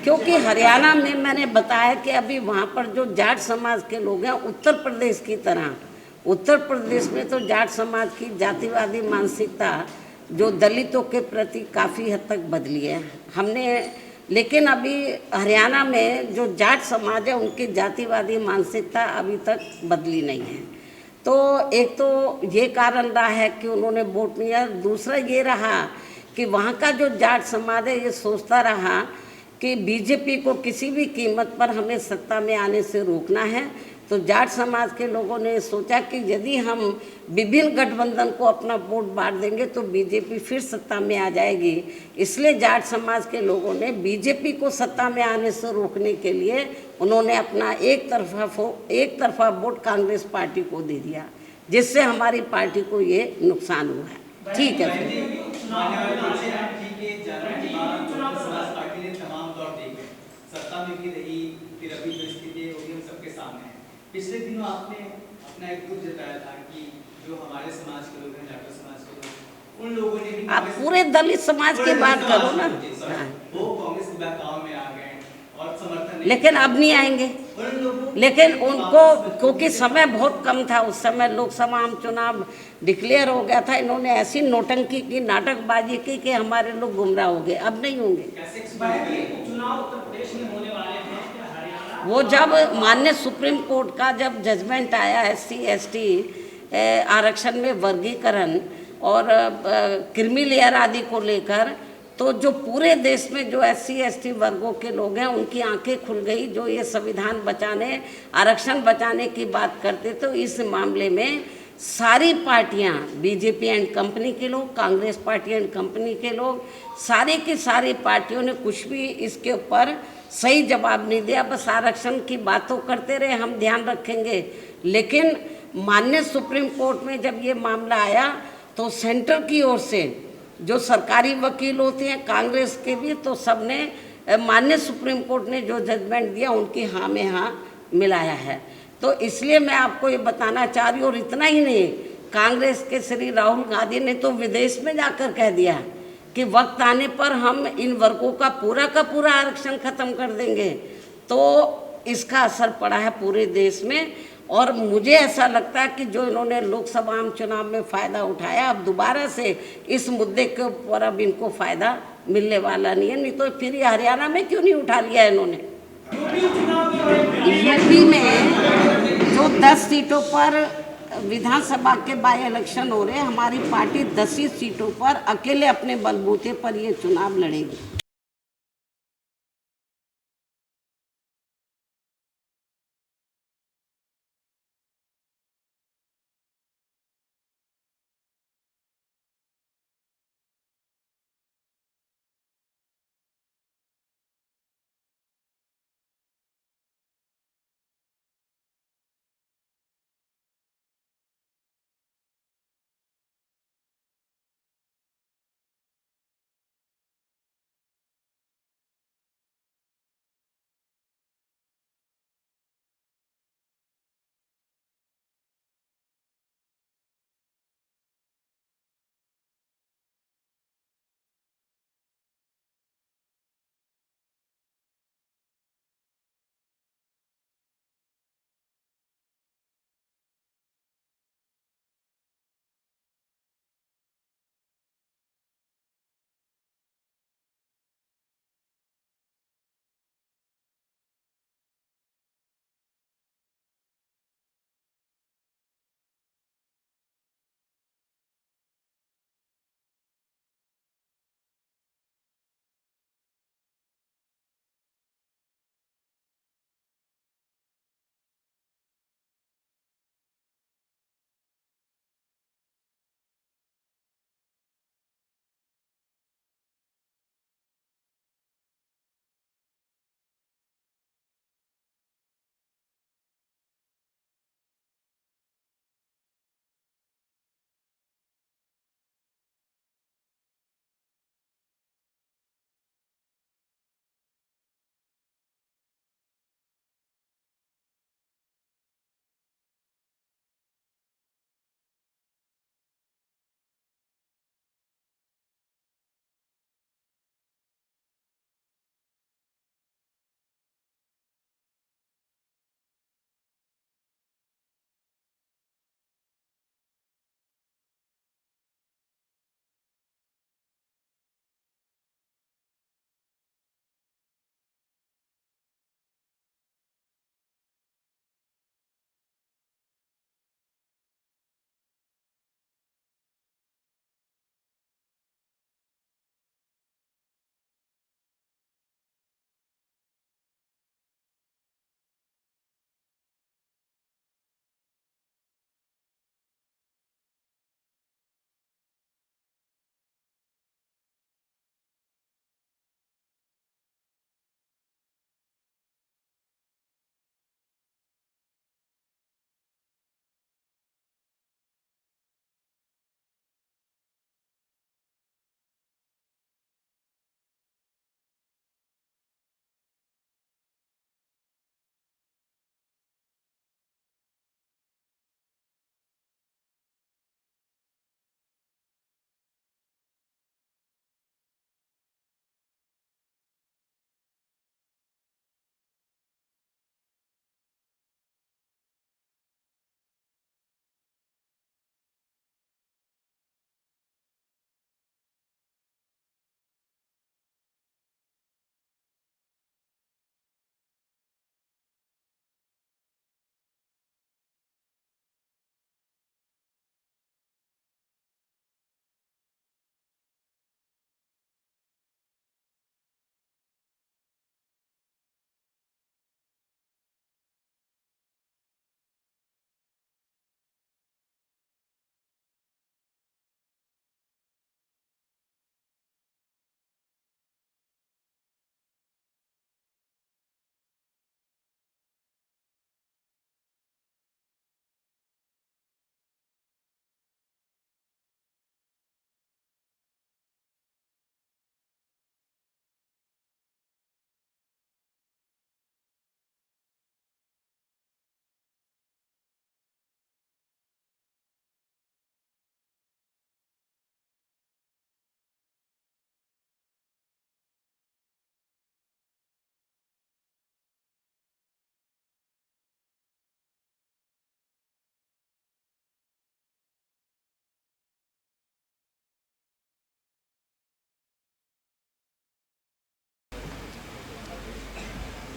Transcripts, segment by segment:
क्योंकि हरियाणा में मैंने बताया कि अभी वहाँ पर जो जाट समाज के लोग हैं, उत्तर प्रदेश की तरह उत्तर प्रदेश में तो जाट समाज की जातिवादी मानसिकता जो दलितों के प्रति काफ़ी हद तक बदली है हमने। लेकिन अभी हरियाणा में जो जाट समाज है उनकी जातिवादी मानसिकता अभी तक बदली नहीं है। तो एक तो ये कारण रहा है कि उन्होंने वोट नहीं दिया। दूसरा ये रहा कि वहाँ का जो जाट समाज है ये सोचता रहा कि बीजेपी को किसी भी कीमत पर हमें सत्ता में आने से रोकना है। तो जाट समाज के लोगों ने सोचा कि यदि हम विभिन्न गठबंधन को अपना वोट बांट देंगे तो बीजेपी फिर सत्ता में आ जाएगी। इसलिए जाट समाज के लोगों ने बीजेपी को सत्ता में आने से रोकने के लिए उन्होंने अपना एक तरफा वोट कांग्रेस पार्टी को दे दिया, जिससे हमारी पार्टी को ये नुकसान हुआ है। ठीक है फिर सत्ता में भी रही, फिर अभी जो स्थिति है वो भी हम सबके सामने है। पिछले दिनों आपने अपना एक दुख जताया था कि जो हमारे समाज के लोग हैं, जाटो समाज के लोग, उन लोगों ने भी आप पूरे दलित समाज की बात करो ना। वो कांग्रेस के बहकाव में आ गए और समर्थन लेकिन अब नहीं आएंगे। लेकिन उनको क्योंकि समय बहुत कम था, उस समय लोकसभा आम चुनाव डिक्लेयर हो गया था, इन्होंने ऐसी नौटंकी की, नाटकबाजी की कि हमारे लोग गुमराह हो गए। अब नहीं होंगे। चुनाव उत्तर प्रदेश में होने वाले हैं, वो जब माननीय सुप्रीम कोर्ट का जब जजमेंट आया SC/ST आरक्षण में वर्गीकरण और क्रीमी लेयर आदि को लेकर, तो जो पूरे देश में जो SC/ST वर्गों के लोग हैं उनकी आंखें खुल गई। जो ये संविधान बचाने, आरक्षण बचाने की बात करते, तो इस मामले में सारी पार्टियां, बीजेपी एंड कंपनी के लोग, कांग्रेस पार्टी एंड कंपनी के लोग, सारी की सारी पार्टियों ने कुछ भी इसके ऊपर सही जवाब नहीं दिया। बस आरक्षण की बातों करते रहे, हम ध्यान रखेंगे। लेकिन माननीय सुप्रीम कोर्ट में जब ये मामला आया तो सेंटर की ओर से जो सरकारी वकील होते हैं, कांग्रेस के भी, तो सबने माननीय सुप्रीम कोर्ट ने जो जजमेंट दिया उनकी हाँ में हाँ मिलाया है। तो इसलिए मैं आपको ये बताना चाह रही हूँ। और इतना ही नहीं, कांग्रेस के श्री राहुल गांधी ने तो विदेश में जाकर कह दिया कि वक्त आने पर हम इन वर्गों का पूरा आरक्षण खत्म कर देंगे। तो इसका असर पड़ा है पूरे देश में। और मुझे ऐसा लगता है कि जो इन्होंने लोकसभा आम चुनाव में फ़ायदा उठाया, अब दोबारा से इस मुद्दे के ऊपर अब इनको फ़ायदा मिलने वाला नहीं है। नहीं तो फिर ये हरियाणा में क्यों नहीं उठा लिया इन्होंने। यूपी में जो 10 सीटों पर विधानसभा के बाई इलेक्शन हो रहे हैं, हमारी पार्टी 10 ही सीटों पर अकेले अपने बलबूते पर ये चुनाव लड़ेगी।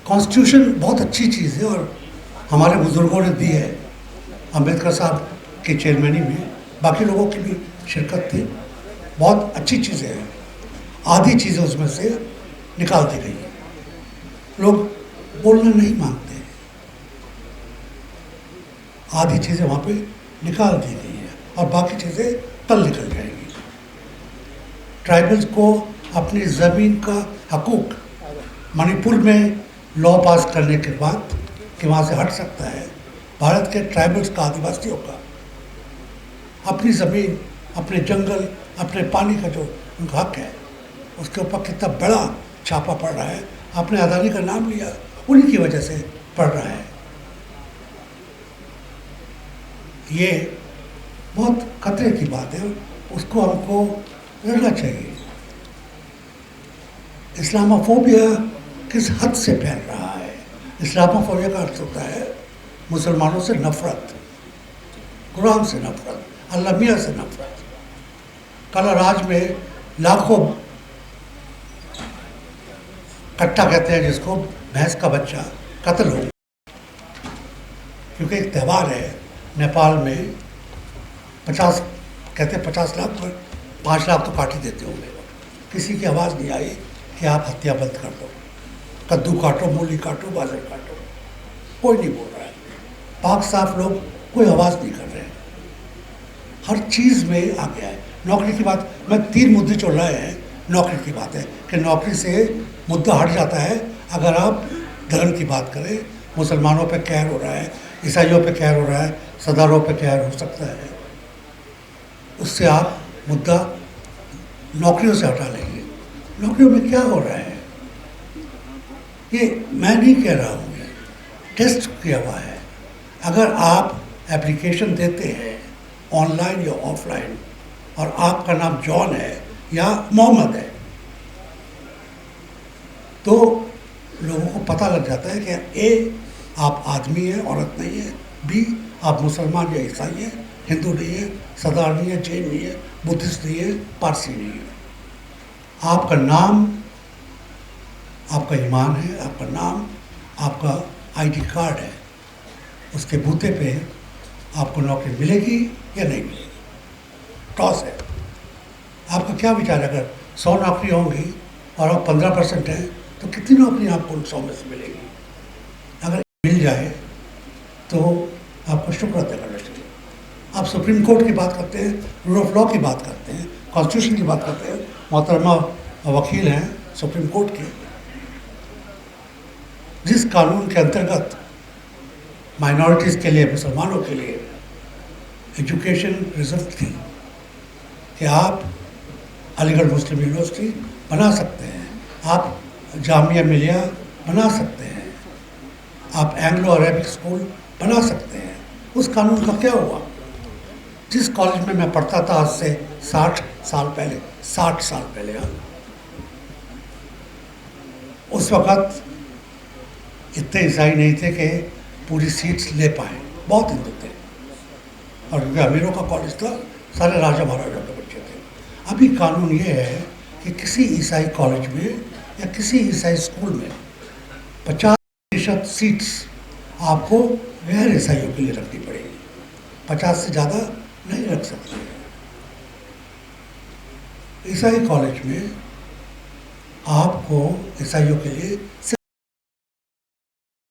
कॉन्स्टिट्यूशन बहुत अच्छी चीज़ है और हमारे बुज़ुर्गों ने दी है। अम्बेडकर साहब के चेयरमैनी में बाकी लोगों की भी शिरकत थी। बहुत अच्छी चीज़ें हैं, आधी चीज़ें उसमें से निकाल दी गई हैं। लोग बोलना नहीं मांगते, आधी चीज़ें वहाँ पे निकाल दी गई हैं और बाकी चीज़ें कल निकल जाएंगी। ट्राइबल्स को अपनी ज़मीन का हकूक़ मणिपुर में लॉ पास करने के बाद कि वहाँ से हट सकता है, भारत के ट्राइबल्स का, आदिवासियों का अपनी ज़मीन, अपने जंगल, अपने पानी का जो उनका हक है, उसके ऊपर कितना बड़ा छापा पड़ रहा है। आपने अदानी का नाम लिया, उन्हीं की वजह से पड़ रहा है। ये बहुत खतरे की बात है, उसको हमको लड़ना चाहिए। इस्लामोफोबिया किस हद से फैल रहा है? इस्लामोफोबिया का अर्थ होता है मुसलमानों से नफरत, कुरान से नफरत, अल्लाह मियाँ से नफरत। कलराज में लाखों कट्टा कहते हैं जिसको, भैंस का बच्चा कत्ल हो, क्योंकि एक त्यौहार है नेपाल में 50 कहते हैं 50 लाख पर 5 लाख तो काट ही देते होंगे। किसी की आवाज़ नहीं आई कि आप हत्या बंद कर दो, कद्दू काटो, मूली काटो, गाजर काटो, कोई नहीं बोल रहा है। पाक साफ लोग कोई आवाज़ नहीं कर रहे हैं। हर चीज़ में आ गया है। नौकरी की बात, मैं 3 मुद्दे चल रहे हैं। नौकरी की बात है कि नौकरी से मुद्दा हट जाता है अगर आप धर्म की बात करें। मुसलमानों पे कहर हो रहा है, ईसाइयों पे कहर हो रहा है, सरदारों पे कहर हो सकता है, उससे आप मुद्दा नौकरियों से हटा लेंगे। नौकरियों में क्या हो रहा है ये मैं नहीं कह रहा हूँ, टेस्ट किया हुआ है। अगर आप एप्लीकेशन देते हैं ऑनलाइन या ऑफलाइन और आपका नाम जॉन है या मोहम्मद है, तो लोगों को पता लग जाता है कि ए आप आदमी हैं, औरत नहीं है, बी आप मुसलमान या ईसाई हैं, हिंदू नहीं है, सरदार नहीं है, जैन नहीं है, बुद्धिस्ट नहीं है, पारसी नहीं है। आपका नाम, आपका ईमान है, आपका नाम, आपका आईडी कार्ड है, उसके बूते पे आपको नौकरी मिलेगी या नहीं मिलेगी, टॉस है। आपका क्या विचार है? अगर 100 नौकरी होंगी और आप 15% हैं तो कितनी नौकरी आपको 100 में से मिलेगी? अगर मिल जाए तो आपको शुक्र अदा करना चाहिए। आप सुप्रीम कोर्ट की बात करते हैं, रूल ऑफ लॉ की बात करते हैं, कॉन्स्टिट्यूशन की बात करते हैं। मोहतरमा वकील हैं सुप्रीम कोर्ट के, जिस कानून के अंतर्गत माइनॉरिटीज़ के लिए, मुसलमानों के लिए एजुकेशन रिजर्व थी कि आप अलीगढ़ मुस्लिम यूनिवर्सिटी बना सकते हैं, आप जामिया मिलिया बना सकते हैं, आप एंग्लो अरेबिक स्कूल बना सकते हैं। उस कानून का क्या हुआ? जिस कॉलेज में मैं पढ़ता था आज से 60 साल पहले, 60 साल पहले, उस वक़्त इतने ईसाई नहीं थे कि पूरी सीट्स ले पाए, बहुत हिंदू थे, और क्योंकि अमीरों का कॉलेज था, सारे राजा महाराजा के बच्चे थे। अभी कानून ये है कि किसी ईसाई कॉलेज में या किसी ईसाई स्कूल में 50% सीट्स आपको गैर ईसाइयों के लिए रखनी पड़ेगी, 50 से ज़्यादा नहीं रख सकते। ईसाई कॉलेज में आपको ईसाइयों के लिए